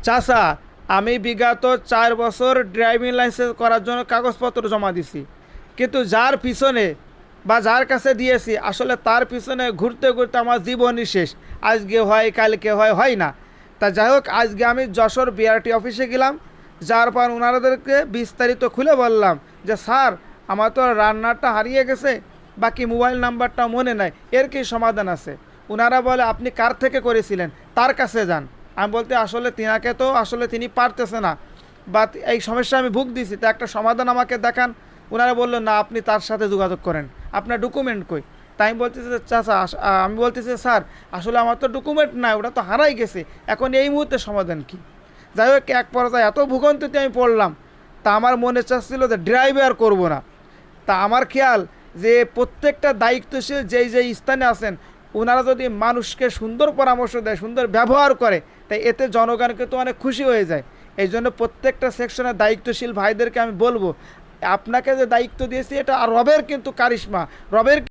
চাচা, আমি বিগত 4 বছর ড্রাইভিং লাইসেন্স করার জন্য কাগজপত্র জমা দিছি, কিন্তু যার পিছনে বা যার কাছে দিয়েছি আসলে তার পিছনে ঘুরতে ঘুরতে আমার জীবনই শেষ। আজকে হয়, কালকে হয়, হয় না। তা যাই হোক, আজকে আমি যশোর বিআরটি অফিসে গেলাম। যার পর ওনাদেরকে বিস্তারিত খুলে বললাম যে স্যার, আমার তো রান্নাটা হারিয়ে গেছে, বাকি মোবাইল নাম্বারটা মনে নাই, এর কি সমাধান আছে? ওনারা বলে আপনি কার থেকে করেছিলেন, তার কাছে যান। আমি বলতে আসলে তিনাকে তো আসলে তিনি পারতেছে না, বা এই সমস্যা আমি ভুগ দিছি, তা একটা সমাধান আমাকে দেখান। ওনারা বললো না, আপনি তার সাথে যোগাযোগ করেন, আপনার ডকুমেন্ট কই? তাই আমি বলতেছি যে চাচা, আমি বলতেছি স্যার, আসলে আমার তো ডকুমেন্ট নাই, ওটা তো হারাই গেছে, এখন এই মুহূর্তে সমাধান কি? যাই হোক, এক পর্যায়ে এত ভূগন্তিতে আমি পড়লাম, তা আমার মনে চাচ্ছিল যে ড্রাইভ আর করবো না। তা আমার খেয়াল যে প্রত্যেকটা দায়িত্বশীল যেই যেই স্থানে আছেন, ওনারা যদি মানুষকে সুন্দর পরামর্শ দেয়, সুন্দর ব্যবহার করে, তাই এতে জনগণকে তো অনেক খুশি হয়ে যায়। এই জন্য প্রত্যেকটা সেকশনের দায়িত্বশীল ভাইদেরকে আমি বলবো, আপনাকে যে দায়িত্ব দিয়েছি এটা আর রবের কিন্তু কারিশমা, রবের